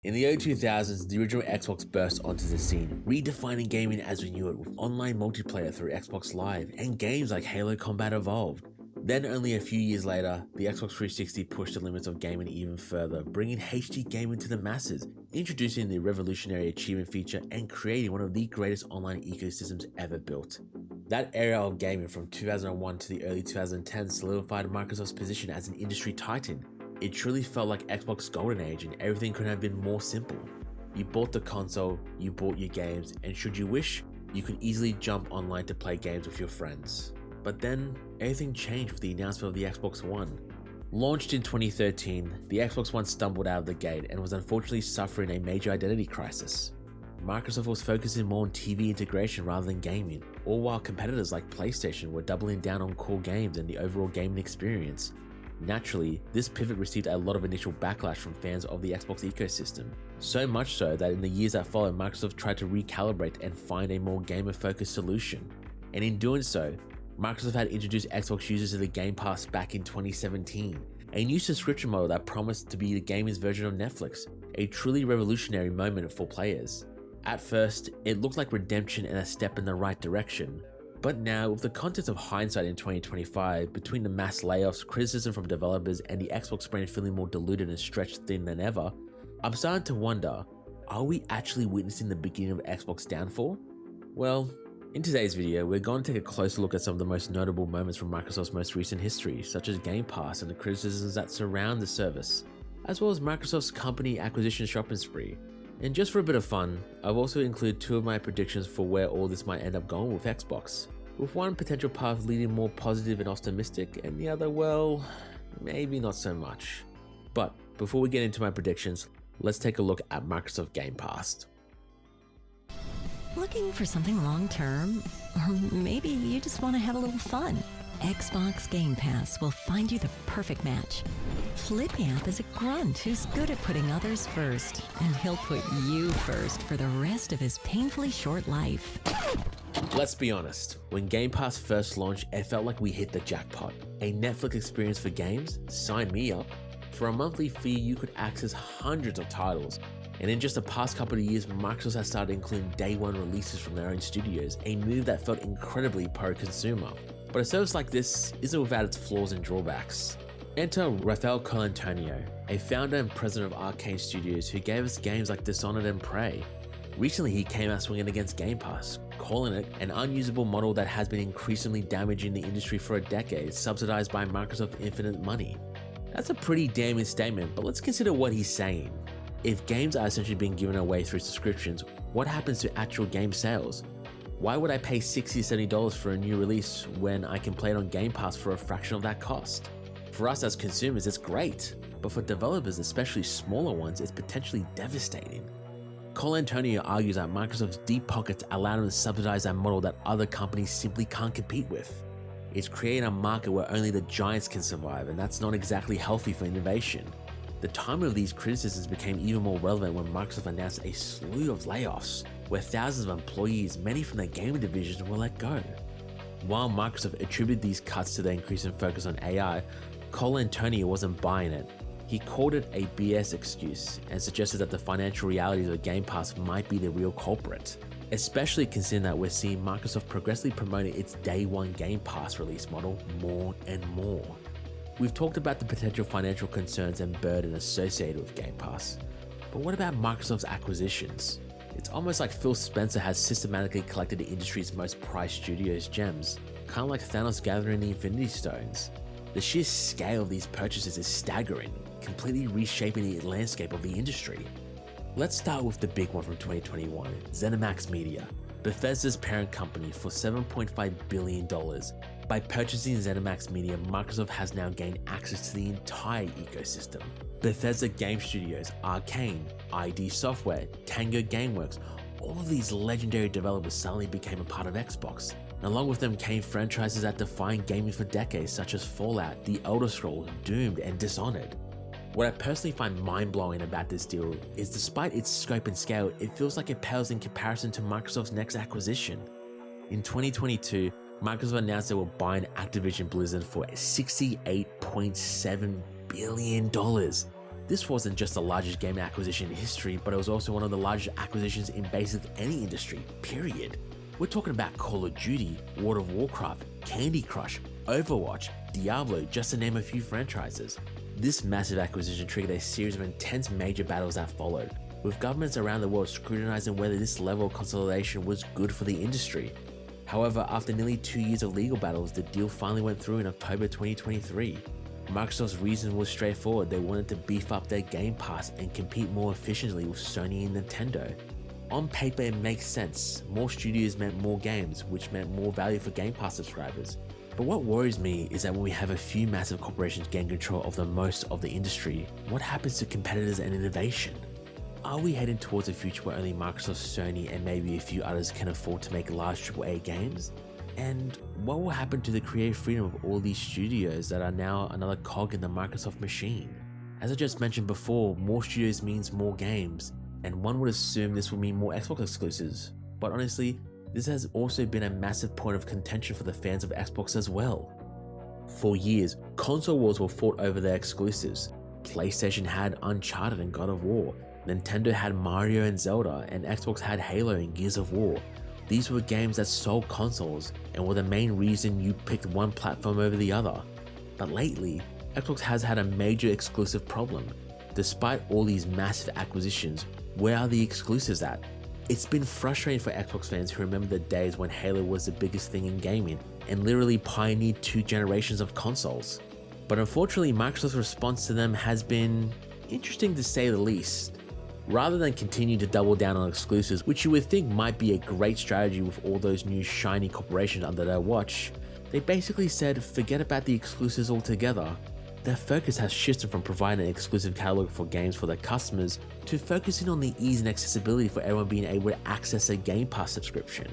In the early 2000s, the original Xbox burst onto the scene, redefining gaming as we knew it with online multiplayer through Xbox Live and games like Halo Combat Evolved. Then only a few years later, the Xbox 360 pushed the limits of gaming even further, bringing HD gaming to the masses, introducing the revolutionary achievement feature and creating one of the greatest online ecosystems ever built. That era of gaming from 2001 to the early 2010s solidified Microsoft's position as an industry titan. It truly felt like Xbox's golden age and everything couldn't have been more simple. You bought the console, you bought your games, and should you wish, you could easily jump online to play games with your friends. But then, everything changed with the announcement of the Xbox One. Launched in 2013, the Xbox One stumbled out of the gate and was unfortunately suffering a major identity crisis. Microsoft was focusing more on TV integration rather than gaming, all while competitors like PlayStation were doubling down on core games and the overall gaming experience. Naturally, this pivot received a lot of initial backlash from fans of the Xbox ecosystem, so much so that in the years that followed, Microsoft tried to recalibrate and find a more gamer-focused solution. And in doing so, Microsoft had introduced Xbox users to the Game Pass back in 2017, a new subscription model that promised to be the gaming's version of Netflix, a truly revolutionary moment for players. At first, it looked like redemption and a step in the right direction. But now, with the context of hindsight in 2025, between the mass layoffs, criticism from developers, and the Xbox brand feeling more diluted and stretched thin than ever, I'm starting to wonder, are we actually witnessing the beginning of Xbox downfall? Well, in today's video, we're going to take a closer look at some of the most notable moments from Microsoft's most recent history, such as Game Pass and the criticisms that surround the service, as well as Microsoft's company acquisition shopping spree. And just for a bit of fun, I've also included two of my predictions for where all this might end up going with Xbox, with one potential path leading more positive and optimistic, and the other, well, maybe not so much. But before we get into my predictions, let's take a look at Microsoft Game Pass. Looking for something long-term? Or maybe you just want to have a little fun? Xbox Game Pass will find you the perfect match. FlipYap is a grunt who's good at putting others first, and he'll put you first for the rest of his painfully short life. Let's be honest, when Game Pass first launched, it felt like we hit the jackpot. A Netflix experience for games? Sign me up. For a monthly fee, you could access hundreds of titles. And in just the past couple of years, Microsoft has started including day one releases from their own studios, a move that felt incredibly pro-consumer. But a service like this isn't without its flaws and drawbacks. Enter Rafael Colantonio, a founder and president of Arcane Studios who gave us games like Dishonored and Prey. Recently, he came out swinging against Game Pass, calling it an unusable model that has been increasingly damaging the industry for a decade, subsidized by Microsoft's infinite money. That's a pretty damning statement, but let's consider what he's saying. If games are essentially being given away through subscriptions, what happens to actual game sales? Why would I pay $60 to $70 for a new release when I can play it on Game Pass for a fraction of that cost? For us as consumers, it's great, but for developers, especially smaller ones, it's potentially devastating. Colantonio argues that Microsoft's deep pockets allow them to subsidize that model that other companies simply can't compete with. It's creating a market where only the giants can survive, and that's not exactly healthy for innovation. The timing of these criticisms became even more relevant when Microsoft announced a slew of layoffs, where thousands of employees, many from their gaming divisions, were let go. While Microsoft attributed these cuts to their increasing focus on AI, Colantonio wasn't buying it. He called it a BS excuse and suggested that the financial realities of Game Pass might be the real culprit, especially considering that we're seeing Microsoft progressively promoting its day one Game Pass release model more and more. We've talked about the potential financial concerns and burden associated with Game Pass, but what about Microsoft's acquisitions? It's almost like Phil Spencer has systematically collected the industry's most prized studios' gems, kind of like Thanos gathering the Infinity Stones. The sheer scale of these purchases is staggering, completely reshaping the landscape of the industry. Let's start with the big one from 2021, ZeniMax Media, Bethesda's parent company, for $7.5 billion. By purchasing ZeniMax Media, Microsoft has now gained access to the entire ecosystem. Bethesda Game Studios, Arcane, ID Software, Tango Gameworks, all of these legendary developers suddenly became a part of Xbox. And along with them came franchises that defined gaming for decades, such as Fallout, The Elder Scrolls, Doomed, and Dishonored. What I personally find mind-blowing about this deal is despite its scope and scale, it feels like it pales in comparison to Microsoft's next acquisition. In 2022, Microsoft announced they were buying Activision Blizzard for $68.7 billion. This wasn't just the largest game acquisition in history, but it was also one of the largest acquisitions in basically any industry, period. We're talking about Call of Duty, World of Warcraft, Candy Crush, Overwatch, Diablo, just to name a few franchises. This massive acquisition triggered a series of intense major battles that followed, with governments around the world scrutinizing whether this level of consolidation was good for the industry. However, after nearly 2 years of legal battles, the deal finally went through in October 2023. Microsoft's reason was straightforward: they wanted to beef up their Game Pass and compete more efficiently with Sony and Nintendo. On paper, it makes sense. More studios meant more games, which meant more value for Game Pass subscribers. But what worries me is that when we have a few massive corporations gain control of the most of the industry, what happens to competitors and innovation? Are we heading towards a future where only Microsoft, Sony, and maybe a few others can afford to make large AAA games? And what will happen to the creative freedom of all these studios that are now another cog in the Microsoft machine? As I just mentioned before, more studios means more games, and one would assume this will mean more Xbox exclusives. But honestly, this has also been a massive point of contention for the fans of Xbox as well. For years, console wars were fought over their exclusives. PlayStation had Uncharted and God of War, Nintendo had Mario and Zelda, and Xbox had Halo and Gears of War. These were games that sold consoles and were the main reason you picked one platform over the other. But lately, Xbox has had a major exclusive problem. Despite all these massive acquisitions, where are the exclusives at? It's been frustrating for Xbox fans who remember the days when Halo was the biggest thing in gaming and literally pioneered 2 generations of consoles. But unfortunately, Microsoft's response to them has been interesting to say the least. Rather than continue to double down on exclusives, which you would think might be a great strategy with all those new shiny corporations under their watch, they basically said forget about the exclusives altogether. Their focus has shifted from providing an exclusive catalog for games for their customers to focusing on the ease and accessibility for everyone being able to access a Game Pass subscription.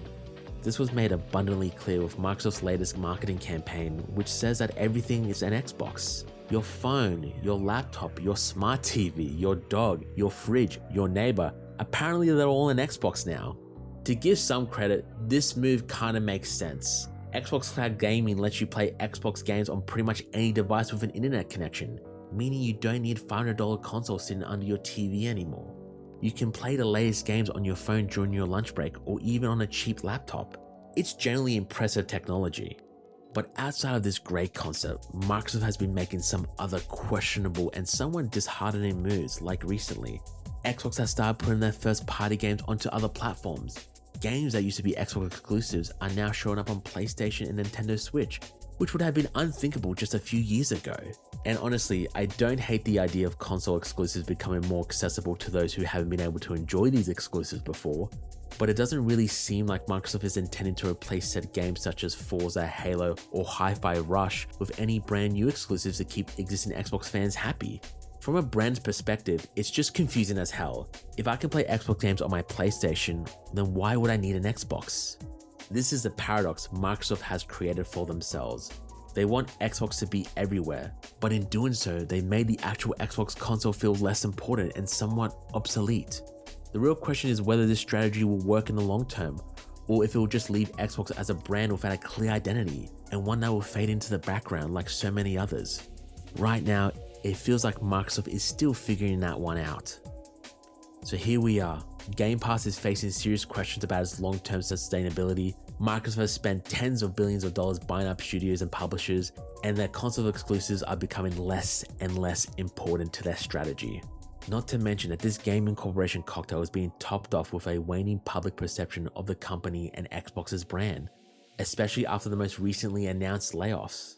This was made abundantly clear with Microsoft's latest marketing campaign, which says that everything is an Xbox. Your phone, your laptop, your smart TV, your dog, your fridge, your neighbor, apparently they're all an Xbox now. To give some credit, this move kinda makes sense. Xbox Cloud Gaming lets you play Xbox games on pretty much any device with an internet connection, meaning you don't need $500 console sitting under your TV anymore. You can play the latest games on your phone during your lunch break or even on a cheap laptop. It's generally impressive technology. But outside of this great concept, Microsoft has been making some other questionable and somewhat disheartening moves, like recently. Xbox has started putting their first party games onto other platforms. Games that used to be Xbox exclusives are now showing up on PlayStation and Nintendo Switch, which would have been unthinkable just a few years ago. And honestly, I don't hate the idea of console exclusives becoming more accessible to those who haven't been able to enjoy these exclusives before, but it doesn't really seem like Microsoft is intending to replace said games such as Forza, Halo, or Hi-Fi Rush with any brand new exclusives to keep existing Xbox fans happy. From a brand's perspective, it's just confusing as hell. If I can play Xbox games on my PlayStation, then why would I need an Xbox? This is the paradox Microsoft has created for themselves. They want Xbox to be everywhere, but in doing so, they made the actual Xbox console feel less important and somewhat obsolete. The real question is whether this strategy will work in the long term, or if it will just leave Xbox as a brand without a clear identity, and one that will fade into the background like so many others. Right now, it feels like Microsoft is still figuring that one out. So here we are. Game Pass is facing serious questions about its long-term sustainability. Microsoft has spent tens of billions of dollars buying up studios and publishers, and their console exclusives are becoming less and less important to their strategy. Not to mention that this gaming corporation cocktail is being topped off with a waning public perception of the company and Xbox's brand, especially after the most recently announced layoffs.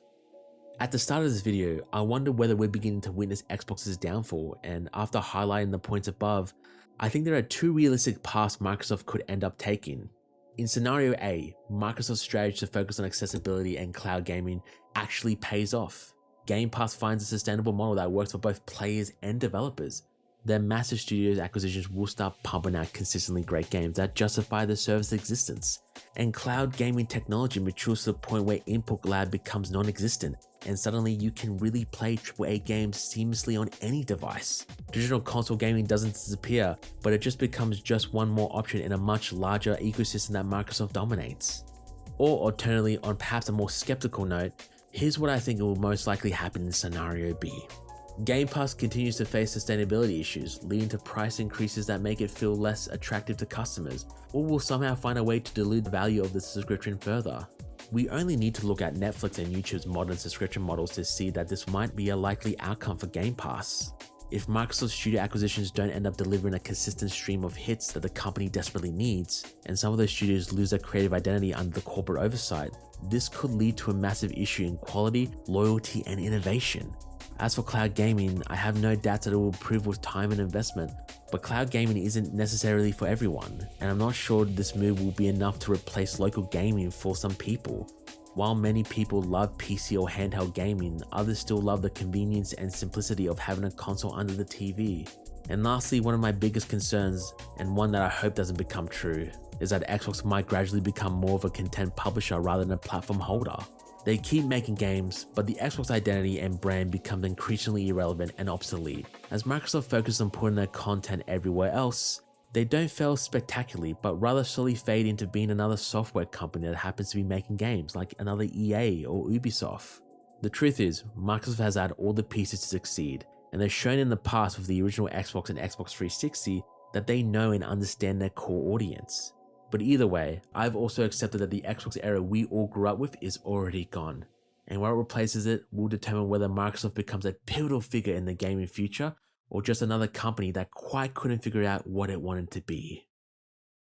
At the start of this video, I wondered whether we're beginning to witness Xbox's downfall, and after highlighting the points above, I think there are 2 realistic paths Microsoft could end up taking. In scenario A, Microsoft's strategy to focus on accessibility and cloud gaming actually pays off. Game Pass finds a sustainable model that works for both players and developers. Their massive studios acquisitions will start pumping out consistently great games that justify the service's existence. And cloud gaming technology matures to the point where input lag becomes non-existent, and suddenly you can really play AAA games seamlessly on any device. Traditional console gaming doesn't disappear, but it just becomes just one more option in a much larger ecosystem that Microsoft dominates. Or alternatively, on perhaps a more skeptical note, here's what I think will most likely happen in scenario B. Game Pass continues to face sustainability issues, leading to price increases that make it feel less attractive to customers, or will somehow find a way to dilute the value of the subscription further. We only need to look at Netflix and YouTube's modern subscription models to see that this might be a likely outcome for Game Pass. If Microsoft studio acquisitions don't end up delivering a consistent stream of hits that the company desperately needs, and some of those studios lose their creative identity under the corporate oversight, this could lead to a massive issue in quality, loyalty, and innovation. As for cloud gaming, I have no doubts that it will improve with time and investment, but cloud gaming isn't necessarily for everyone, and I'm not sure this move will be enough to replace local gaming for some people. While many people love PC or handheld gaming, others still love the convenience and simplicity of having a console under the TV. And lastly, one of my biggest concerns, and one that I hope doesn't become true, is that Xbox might gradually become more of a content publisher rather than a platform holder. They keep making games, but the Xbox identity and brand become increasingly irrelevant and obsolete. As Microsoft focuses on putting their content everywhere else, they don't fail spectacularly, but rather slowly fade into being another software company that happens to be making games, like another EA or Ubisoft. The truth is, Microsoft has had all the pieces to succeed, and they've shown in the past with the original Xbox and Xbox 360 that they know and understand their core audience. But either way, I've also accepted that the Xbox era we all grew up with is already gone, and what replaces it will determine whether Microsoft becomes a pivotal figure in the gaming future, or just another company that quite couldn't figure out what it wanted to be.